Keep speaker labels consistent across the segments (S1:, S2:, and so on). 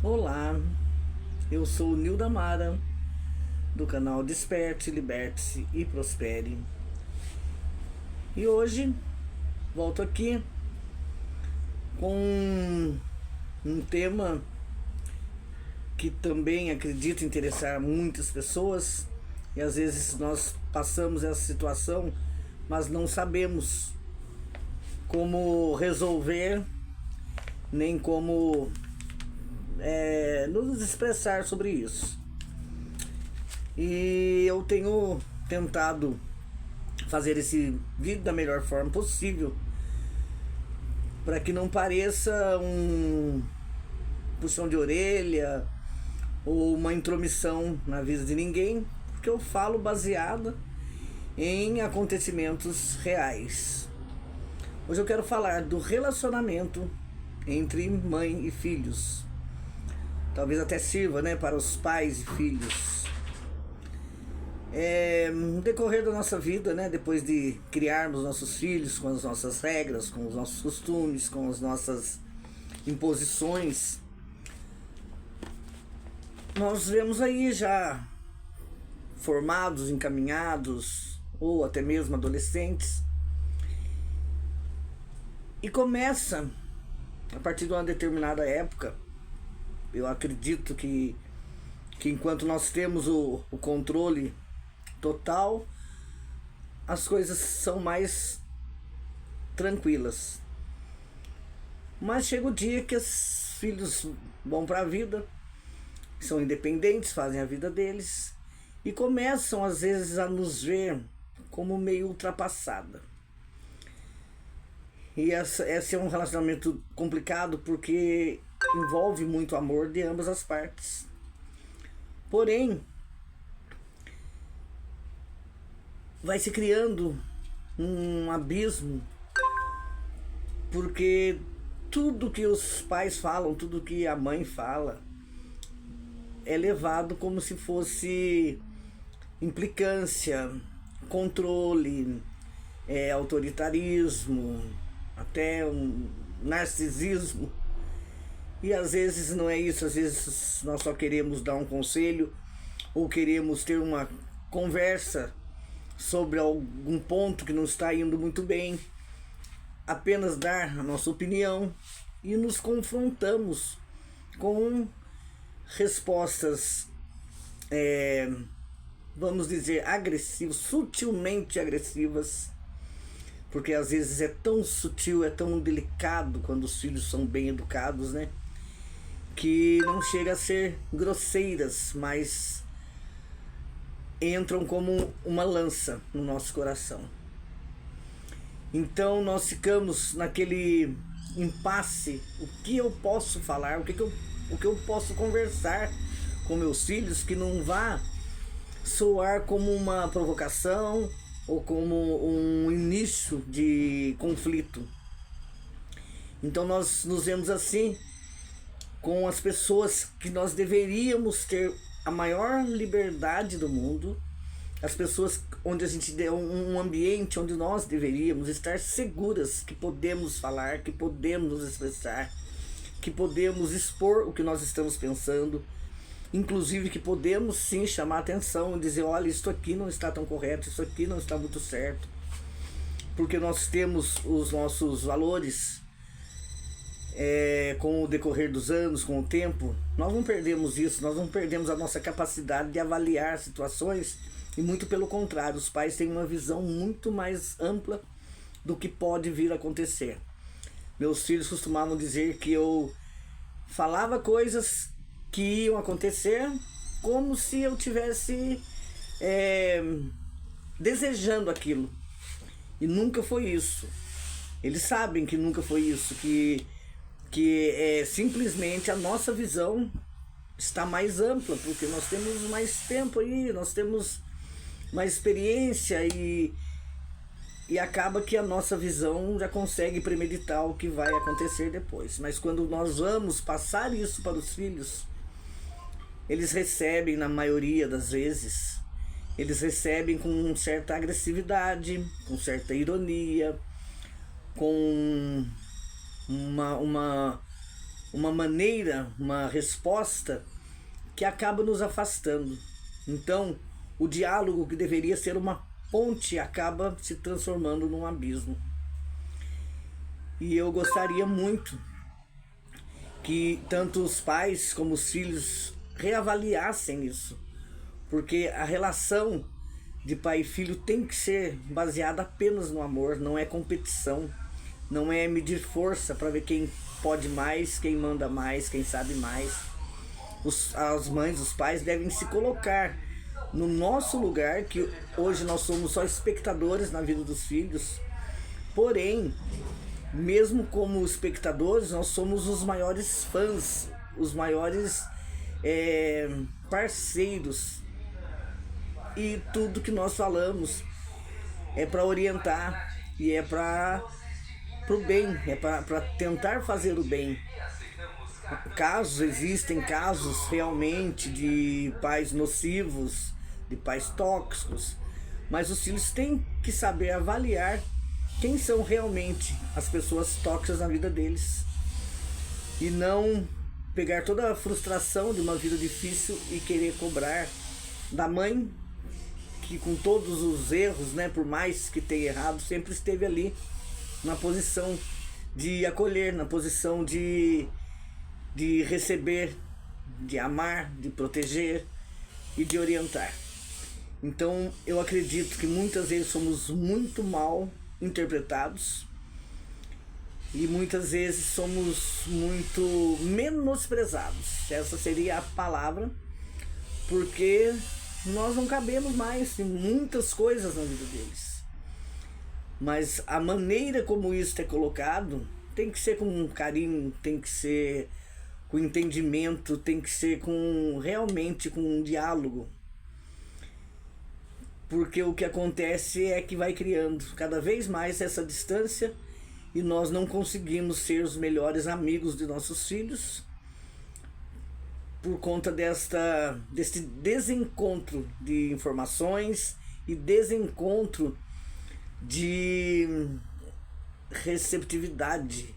S1: Olá, eu sou o Nilda Mara, do canal Desperte, Liberte-se e Prospere. E hoje volto aqui com um tema que também acredito interessar muitas pessoas, e às vezes nós passamos essa situação, mas não sabemos como resolver, nem como nos expressar sobre isso. E eu tenho tentado fazer esse vídeo da melhor forma possível, para que não pareça um puxão de orelha ou uma intromissão na vida de ninguém, porque eu falo baseada em acontecimentos reais. Hoje eu quero falar do relacionamento entre mãe e filhos. Talvez até sirva, para os pais e filhos. No decorrer da nossa vida, depois de criarmos nossos filhos com as nossas regras, com os nossos costumes, com as nossas imposições, nós vemos aí já formados, encaminhados, ou até mesmo adolescentes, e começa, a partir de uma determinada época, eu acredito que enquanto nós temos o controle total, as coisas são mais tranquilas. Mas chega o dia que os filhos vão para a vida, são independentes, fazem a vida deles e começam às vezes a nos ver como meio ultrapassada. E esse é um relacionamento complicado, porque envolve muito amor de ambas as partes. Porém, vai se criando um abismo, porque tudo que os pais falam, tudo que a mãe fala, é levado como se fosse implicância, controle, autoritarismo, até um narcisismo. E às vezes não é isso, às vezes nós só queremos dar um conselho ou queremos ter uma conversa sobre algum ponto que não está indo muito bem, apenas dar a nossa opinião, e nos confrontamos com respostas, vamos dizer, agressivas, sutilmente agressivas, porque às vezes é tão sutil, é tão delicado quando os filhos são bem educados, que não chega a ser grosseiras, mas entram como uma lança no nosso coração. Então nós ficamos naquele impasse: o que eu posso falar, o que eu posso conversar com meus filhos que não vá soar como uma provocação ou como um início de conflito. Então nós nos vemos assim com as pessoas que nós deveríamos ter a maior liberdade do mundo, as pessoas onde a gente deu um ambiente onde nós deveríamos estar seguras que podemos falar, que podemos nos expressar, que podemos expor o que nós estamos pensando, inclusive que podemos sim chamar atenção e dizer: olha, isso aqui não está tão correto, isso aqui não está muito certo, porque nós temos os nossos valores. Com o decorrer dos anos, com o tempo, nós não perdemos isso, nós não perdemos a nossa capacidade de avaliar situações, e muito pelo contrário, os pais têm uma visão muito mais ampla do que pode vir a acontecer. Meus filhos costumavam dizer que eu falava coisas que iam acontecer como se eu tivesse desejando aquilo, e nunca foi isso. Eles sabem que nunca foi isso, que simplesmente a nossa visão está mais ampla, porque nós temos mais tempo aí, nós temos mais experiência, e acaba que a nossa visão já consegue premeditar o que vai acontecer depois. Mas quando nós vamos passar isso para os filhos, eles recebem, na maioria das vezes, eles recebem com certa agressividade, com certa ironia, com uma maneira, uma resposta que acaba nos afastando. Então, o diálogo que deveria ser uma ponte acaba se transformando num abismo. E eu gostaria muito que tanto os pais como os filhos reavaliassem isso, porque a relação de pai e filho tem que ser baseada apenas no amor, não é competição, não é medir força para ver quem pode mais, quem manda mais, quem sabe mais. As mães, os pais devem se colocar no nosso lugar, que hoje nós somos só espectadores na vida dos filhos, porém, mesmo como espectadores, nós somos os maiores fãs, os maiores parceiros, e tudo que nós falamos é para orientar e é para o bem, é para tentar fazer o bem. Existem casos realmente de pais nocivos, de pais tóxicos, mas os filhos têm que saber avaliar quem são realmente as pessoas tóxicas na vida deles e não pegar toda a frustração de uma vida difícil e querer cobrar da mãe, que com todos os erros, né, por mais que tenha errado, sempre esteve ali na posição de acolher, na posição de receber, de amar, de proteger e de orientar. Então eu acredito que muitas vezes somos muito mal interpretados e muitas vezes somos muito menosprezados. Essa seria a palavra, porque nós não cabemos mais em muitas coisas na vida deles. Mas a maneira como isso é colocado tem que ser com carinho, tem que ser com entendimento, tem que ser realmente com um diálogo. Porque o que acontece é que vai criando cada vez mais essa distância e nós não conseguimos ser os melhores amigos de nossos filhos por conta desse desencontro de informações e desencontro de receptividade.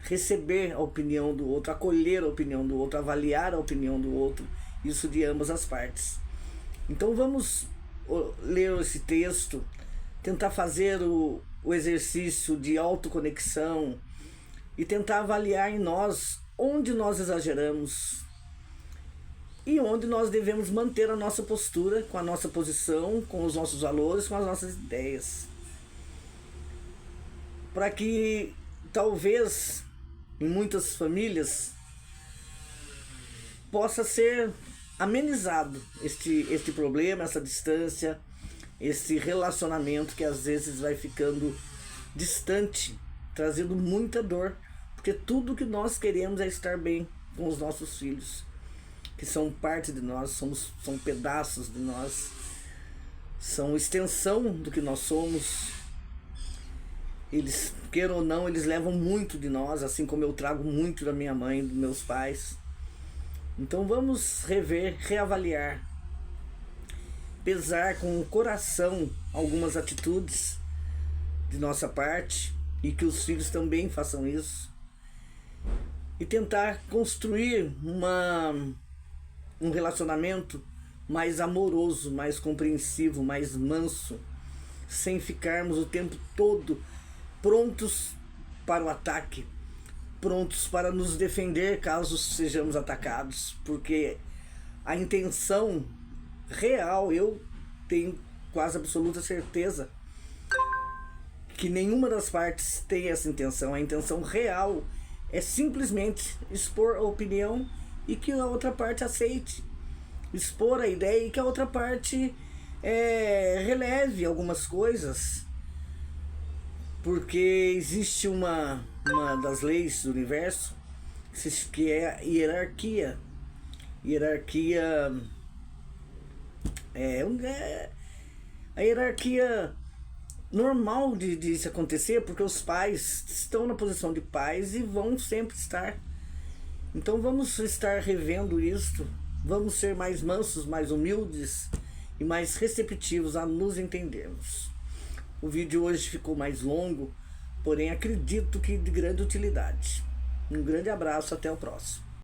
S1: Receber a opinião do outro, acolher a opinião do outro, avaliar a opinião do outro, isso de ambas as partes. Então vamos ler esse texto, tentar fazer o exercício de autoconexão e tentar avaliar em nós onde nós exageramos e onde nós devemos manter a nossa postura, com a nossa posição, com os nossos valores, com as nossas ideias. Para que talvez em muitas famílias possa ser amenizado este problema, essa distância, esse relacionamento que às vezes vai ficando distante, trazendo muita dor, porque tudo que nós queremos é estar bem com os nossos filhos, que são parte de nós, são pedaços de nós, são extensão do que nós somos. Eles, queiram ou não, eles levam muito de nós, assim como eu trago muito da minha mãe, dos meus pais. Então vamos rever, reavaliar, pesar com o coração algumas atitudes de nossa parte e que os filhos também façam isso e tentar construir um relacionamento mais amoroso, mais compreensivo, mais manso, sem ficarmos o tempo todo prontos para o ataque, prontos para nos defender caso sejamos atacados, porque a intenção real, eu tenho quase absoluta certeza que nenhuma das partes tem essa intenção. A intenção real é simplesmente expor a opinião e que a outra parte aceite, expor a ideia e que a outra parte releve algumas coisas, porque existe uma das leis do universo que é a hierarquia. A hierarquia normal de se acontecer, porque os pais estão na posição de pais e vão sempre estar. Então vamos estar revendo isto, vamos ser mais mansos, mais humildes e mais receptivos a nos entendermos. O vídeo hoje ficou mais longo, porém acredito que de grande utilidade. Um grande abraço, até o próximo.